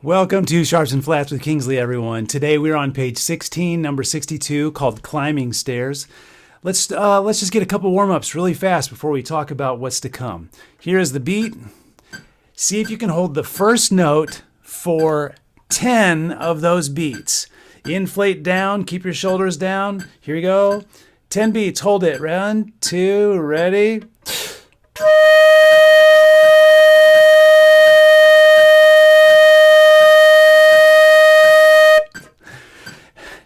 Welcome to Sharps and Flats with Kingsley, everyone. Today we're on page 16, number 62, called Climbing Stairs. Let's just get a couple warm-ups really fast before we talk about what's to come. Here is the beat. See if you can hold the first note for 10 of those beats. Inflate down, keep your shoulders down. Here we go. 10 beats, hold it. 1, 2, ready.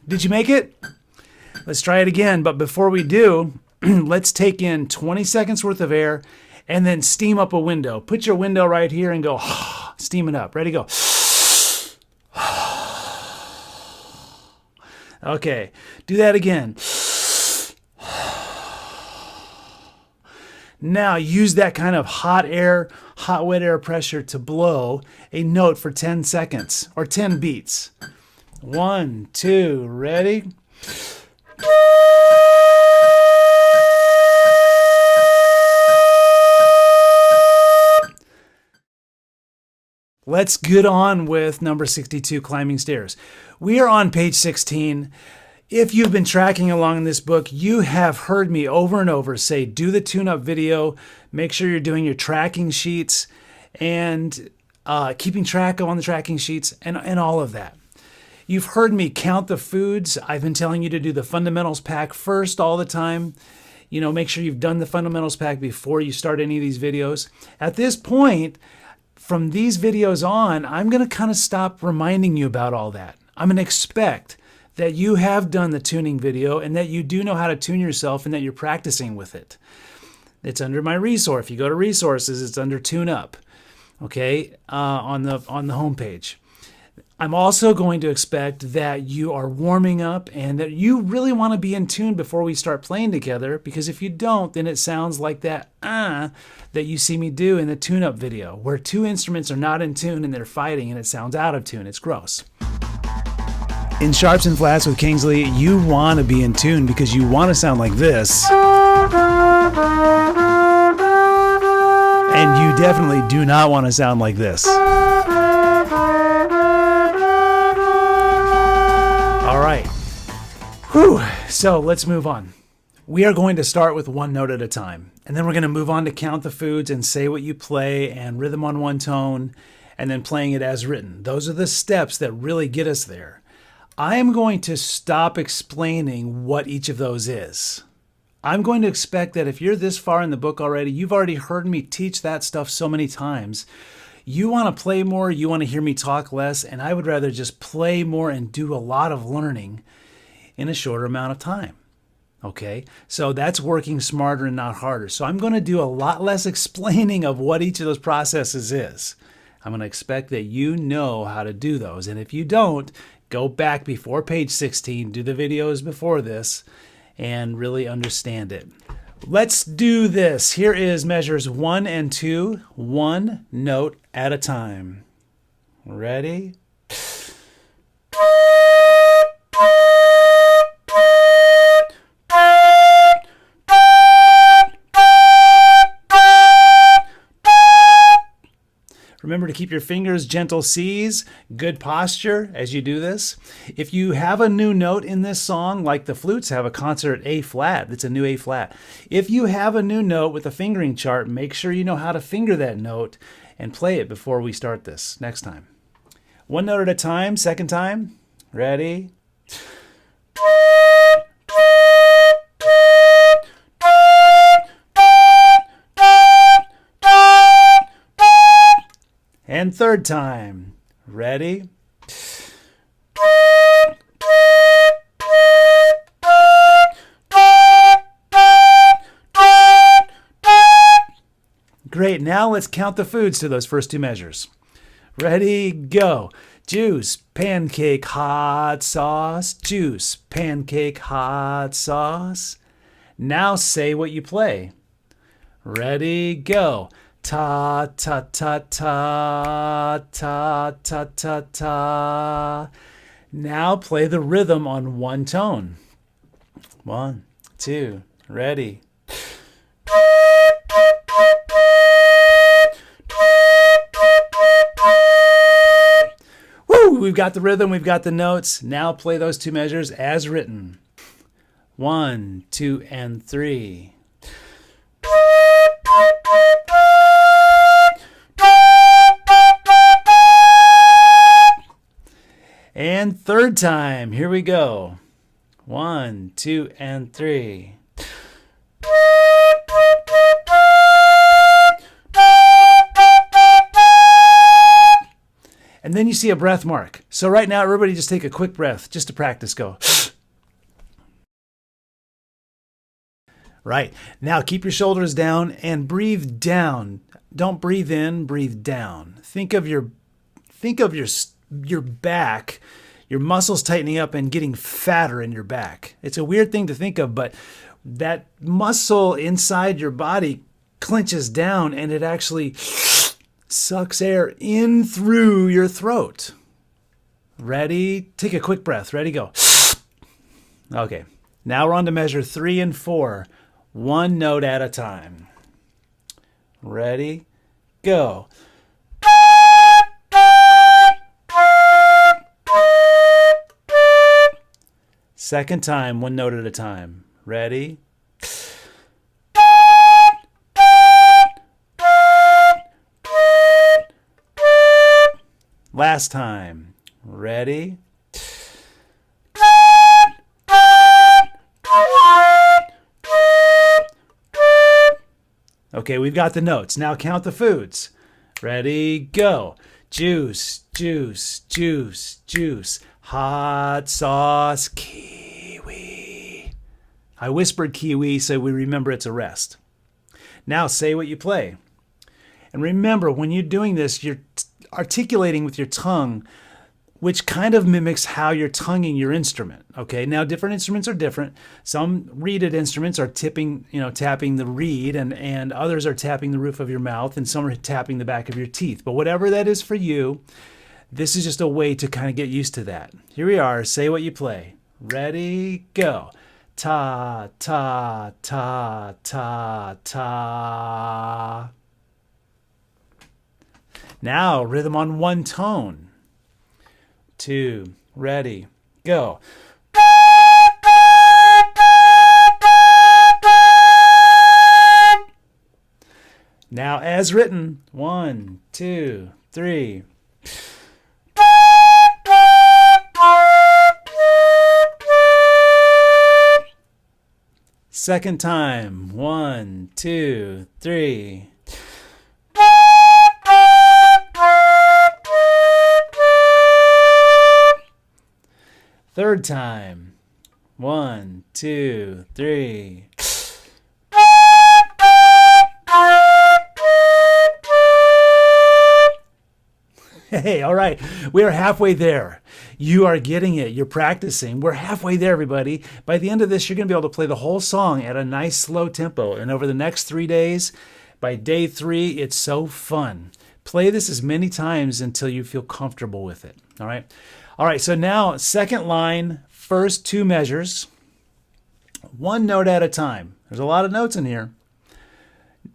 Did you make it? Let's try it again, but before we do, let's take in 20 seconds worth of air and then steam up a window. Put your window right here and go, steam it up. Ready, go. Okay, do that again. Now use that kind of hot wet air pressure to blow a note for 10 seconds or 10 beats. 1, 2, ready? Let's get on with number 62, Climbing Stairs. We are on page 16. If you've been tracking along in this book, you have heard me over and over say, do the tune-up video, make sure you're doing your tracking sheets and keeping track on the tracking sheets and all of that. You've heard me count the foods. I've been telling you to do the fundamentals pack first all the time. You know, make sure you've done the fundamentals pack before you start any of these videos. At this point, from these videos on, I'm going to kind of stop reminding you about all that. I'm going to expect that you have done the tuning video and that you do know how to tune yourself and that you're practicing with it. It's under my resource. If you go to resources, it's under tune up, okay, on the homepage. I'm also going to expect that you are warming up and that you really want to be in tune before we start playing together, because if you don't, then it sounds like that that you see me do in the tune-up video, where two instruments are not in tune and they're fighting and it sounds out of tune. It's gross. In Sharps and Flats with Kingsley, you want to be in tune because you want to sound like this. And you definitely do not want to sound like this. All right. Whew. So let's move on. We are going to start with one note at a time, and then we're going to move on to count the foods and say what you play and rhythm on one tone, and then playing it as written. Those are the steps that really get us there. I am going to stop explaining what each of those is. I'm going to expect that if you're this far in the book already, you've already heard me teach that stuff so many times. You want to play more, you want to hear me talk less, and I would rather just play more and do a lot of learning in a shorter amount of time. Okay, so that's working smarter and not harder. So I'm going to do a lot less explaining of what each of those processes is. I'm going to expect that you know how to do those. And if you don't, go back before page 16, do the videos before this, and really understand it. Let's do this. Here is measures 1 and 2, one note at a time. Ready? Remember to keep your fingers gentle C's, good posture as you do this. If you have a new note in this song, like the flutes have a concert A flat, it's a new A flat. If you have a new note with a fingering chart, make sure you know how to finger that note and play it before we start this next time. One note at a time, second time. Ready? And third time. Ready? Great. Now let's count the foods to those first two measures. Ready? Go. Juice, pancake, hot sauce. Juice, pancake, hot sauce. Now say what you play. Ready? Go. Ta ta ta ta ta ta ta ta. Now play the rhythm on one tone. 1, 2, ready. we've got the rhythm, we've got the notes. Now play those 2 measures as written. 1, 2, and 3. And third time, here we go. 1, 2, and 3. And then you see a breath mark. So right now, everybody just take a quick breath just to practice. Go. Right. Now keep your shoulders down and breathe down. Don't breathe in, breathe down. Think of your back, your muscles tightening up and getting fatter in your back. It's a weird thing to think of, but that muscle inside your body clenches down and it actually sucks air in through your throat. Ready? Take a quick breath. Ready? Go. Okay. Now we're on to measure 3 and 4, 1 note at a time. Ready? Go. Second time, 1 note at a time. Ready? Last time. Ready? Okay, we've got the notes. Now count the foods. Ready? Go. Juice, juice, juice, juice. Hot sauce, kiwi. I whispered kiwi so we remember it's a rest. Now say what you play. And remember, when you're doing this, you're articulating with your tongue, which kind of mimics how you're tonguing your instrument. Okay, now different instruments are different. Some reeded instruments are tapping the reed, and others are tapping the roof of your mouth, and some are tapping the back of your teeth. But whatever that is for you, this is just a way to kind of get used to that. Here we are. Say what you play. Ready, go. Ta, ta, ta, ta, ta. Now, rhythm on 1 tone. 2, ready, go. Now, as written, 1, 2, 3. Second time, 1, 2, 3. Third time, 1, 2, 3. Hey, all right, we are halfway there. You are getting it. You're practicing. We're halfway there, everybody. By the end of this, you're going to be able to play the whole song at a nice slow tempo. And over the next 3 days, by day 3, it's so fun. Play this as many times until you feel comfortable with it. All right. All right, so now second line, first 2 measures, 1 note at a time. There's a lot of notes in here.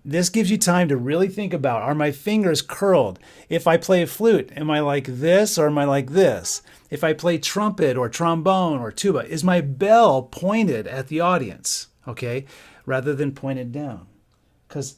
This gives you time to really think about, are my fingers curled? If I play a flute, am I like this or am I like this? If I play trumpet or trombone or tuba, is my bell pointed at the audience, okay, rather than pointed down? Because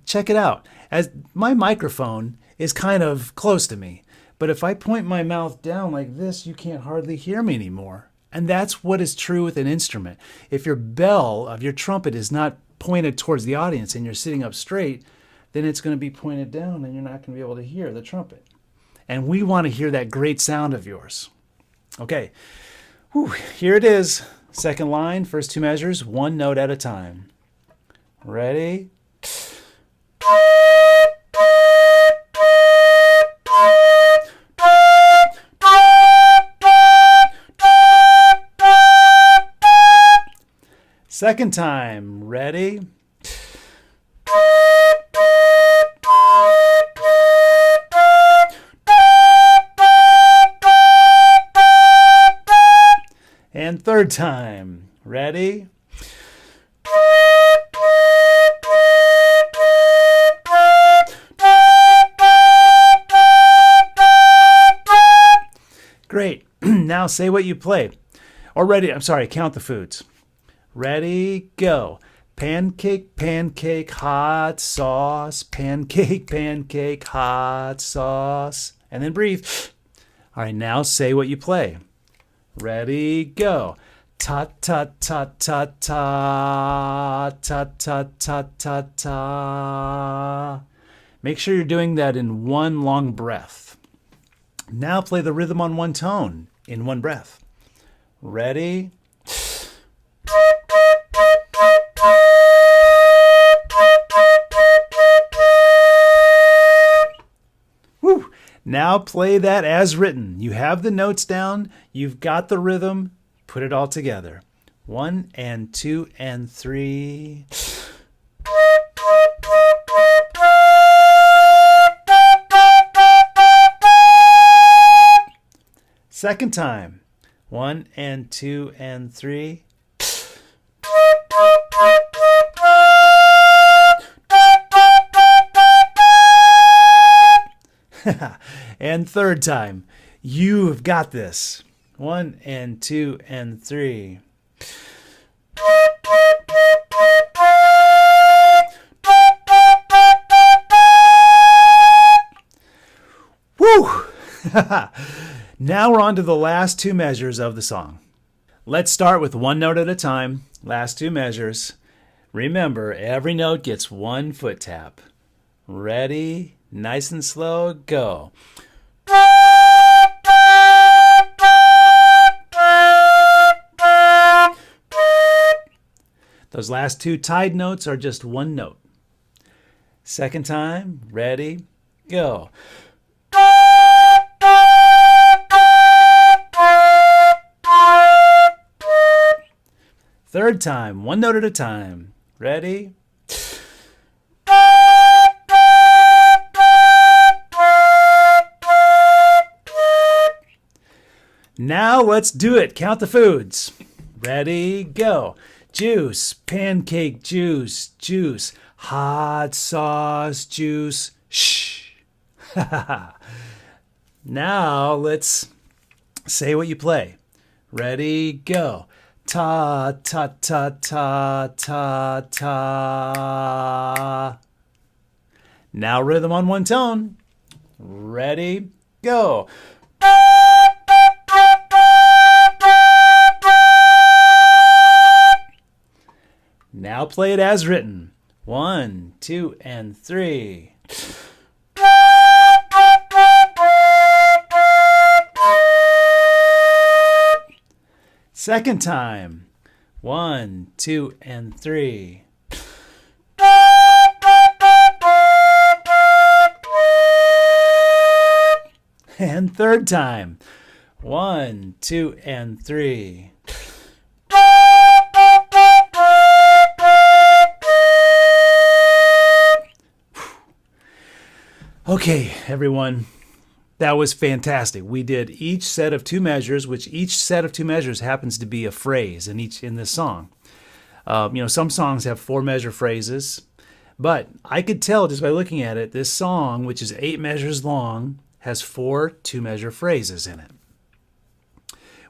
check it out. As my microphone is kind of close to me, but if I point my mouth down like this, you can't hardly hear me anymore. And that's what is true with an instrument. If your bell of your trumpet is not pointed towards the audience and you're sitting up straight, then it's going to be pointed down and you're not going to be able to hear the trumpet. And we want to hear that great sound of yours. Okay, whew, here it is. Second line, first 2 measures, 1 note at a time. Ready? Second time, ready? And third time, ready? Now say what you play. Or ready, I'm sorry, count the foods. Ready, go. Pancake, pancake, hot sauce. Pancake, pancake, hot sauce. And then breathe. All right, now say what you play. Ready, go. Ta ta ta ta ta ta ta ta ta ta. Make sure you're doing that in one long breath. Now play the rhythm on one tone in one breath. Ready? Woo! Now play that as written. You have the notes down. You've got the rhythm. Put it all together. 1 and 2 and 3. Second time. 1 and 2 and 3. And third time. You've got this. 1 and 2 and 3. Woo! Now we're on to the last two measures of the song. Let's start with one note at a time. Last two measures. Remember, every note gets one foot tap. Ready? Nice and slow, go. Those last two tied notes are just one note. Second time, ready, go. Third time, one note at a time. Ready? Now let's do it. Count the foods. Ready, go. Juice, pancake juice, juice, hot sauce juice, shh. Now let's say what you play. Ready, go. Ta, ta, ta, ta, ta, ta. Now rhythm on one tone. Ready, go. Now play it as written. 1, 2, and 3. Second time. 1, 2, and 3. And third time. 1, 2, and 3. Okay, everyone, that was fantastic. We did each set of two measures, which each set of two measures happens to be a phrase in this song. Some songs have 4-measure phrases, but I could tell just by looking at it, this song, which is 8 measures long, has 4 2-measure phrases in it.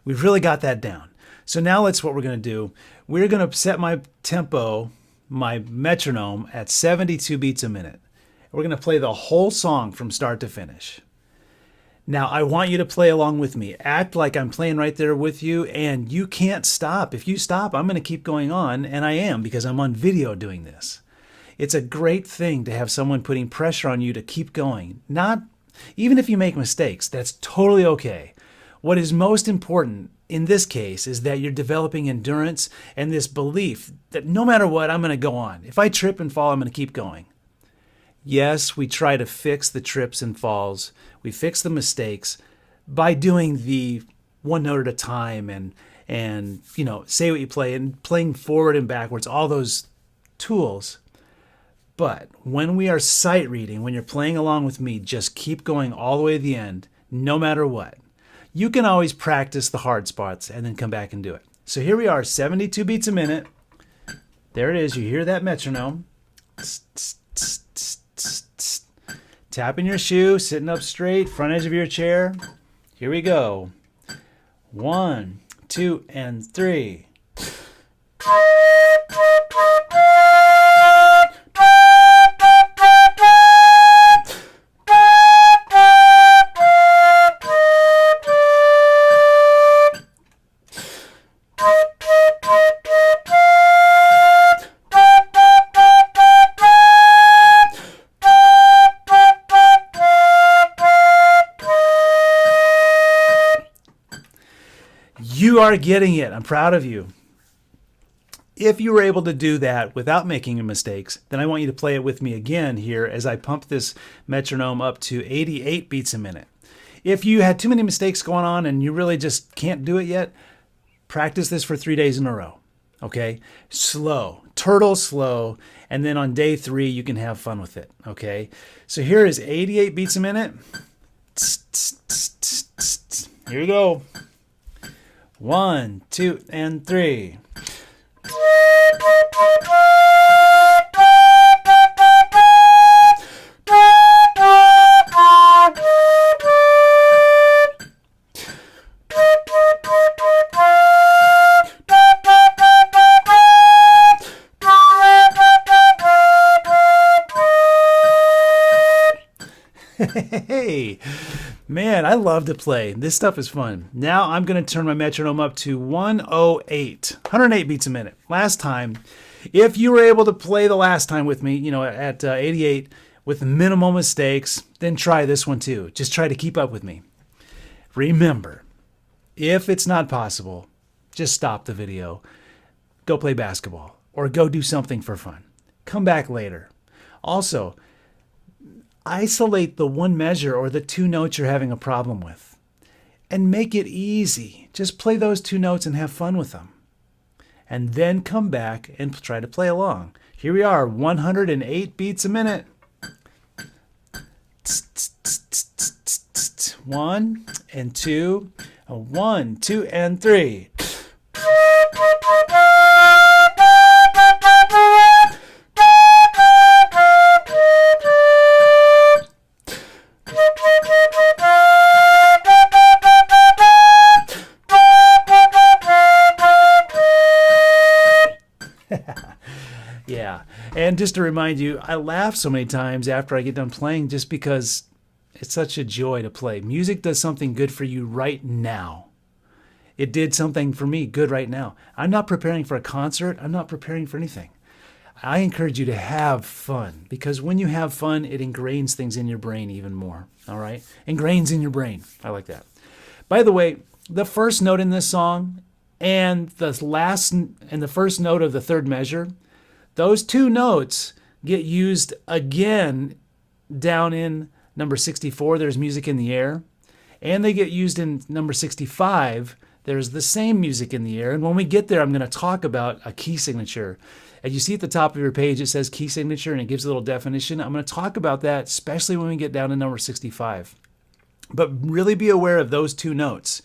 We've really got that down. So now what we're going to do. We're going to set my tempo, my metronome, at 72 beats a minute. We're going to play the whole song from start to finish. Now, I want you to play along with me. Act like I'm playing right there with you, and you can't stop. If you stop, I'm going to keep going on, and I am because I'm on video doing this. It's a great thing to have someone putting pressure on you to keep going. Even if you make mistakes, that's totally okay. What is most important in this case is that you're developing endurance and this belief that no matter what, I'm going to go on. If I trip and fall, I'm going to keep going. Yes, we try to fix the trips and falls. We fix the mistakes by doing the one note at a time and say what you play and playing forward and backwards, all those tools. But when we are sight reading, when you're playing along with me, just keep going all the way to the end, no matter what. You can always practice the hard spots and then come back and do it. So here we are, 72 beats a minute. There it is. You hear that metronome. Tapping your shoe, sitting up straight, front edge of your chair. Here we go. 1, 2, and 3. You are getting it. I'm proud of you. If you were able to do that without making any mistakes, then I want you to play it with me again here as I pump this metronome up to 88 beats a minute. If you had too many mistakes going on and you really just can't do it yet, practice this for 3 days in a row. Okay? Slow. Turtle slow. And then on day 3, you can have fun with it. Okay? So here is 88 beats a minute. Here we go. 1, 2, and 3. Hey, man, I love to play. This stuff is fun. Now I'm going to turn my metronome up to 108 beats a minute. Last time, if you were able to play the last time with me, at 88 with minimal mistakes, then try this one too. Just try to keep up with me. Remember, if it's not possible, just stop the video, go play basketball, or go do something for fun. Come back later. Also, isolate the one measure or the 2 notes you're having a problem with and make it easy. Just play those 2 notes and have fun with them. And then come back and try to play along. Here we are, 108 beats a minute. 1 and 2, 1, 2, and 3. Yeah, and just to remind you, I laugh so many times after I get done playing just because it's such a joy to play. Music does something good for you right now. It did something for me good right now. I'm not preparing for a concert. I'm not preparing for anything. I encourage you to have fun because when you have fun, it ingrains things in your brain even more. All right? Ingrains in your brain. I like that. By the way, the first note in this song and the first note of the third measure, those 2 notes get used again down in number 64. There's music in the air. And they get used in number 65. There's the same music in the air. And when we get there, I'm going to talk about a key signature. And you see at the top of your page, it says key signature, and it gives a little definition. I'm going to talk about that, especially when we get down to number 65. But really be aware of those 2 notes.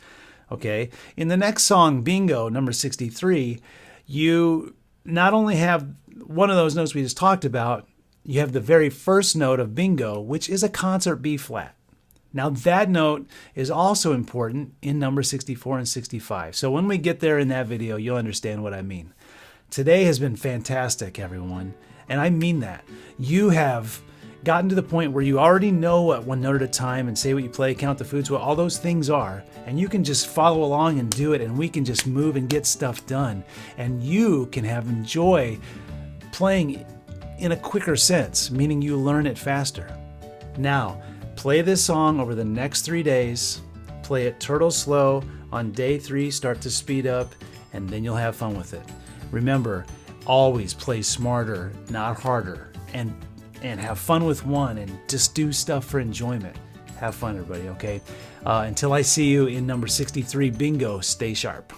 Okay? In the next song, Bingo, number 63, you not only have one of those notes we just talked about, you have the very first note of Bingo, which is a concert B flat. Now that note is also important in number 64 and 65. So when we get there in that video, you'll understand what I mean. Today has been fantastic, everyone. And I mean that. You have gotten to the point where you already know what one note at a time and say what you play, count the foods, what all those things are. And you can just follow along and do it. And we can just move and get stuff done. And you can enjoy playing in a quicker sense, meaning you learn it faster. Now, play this song over the next 3 days. Play it turtle slow. On day 3, start to speed up, and then you'll have fun with it. Remember, always play smarter, not harder, and have fun with one, and just do stuff for enjoyment. Have fun, everybody, okay? Until I see you in number 63, Bingo, stay sharp.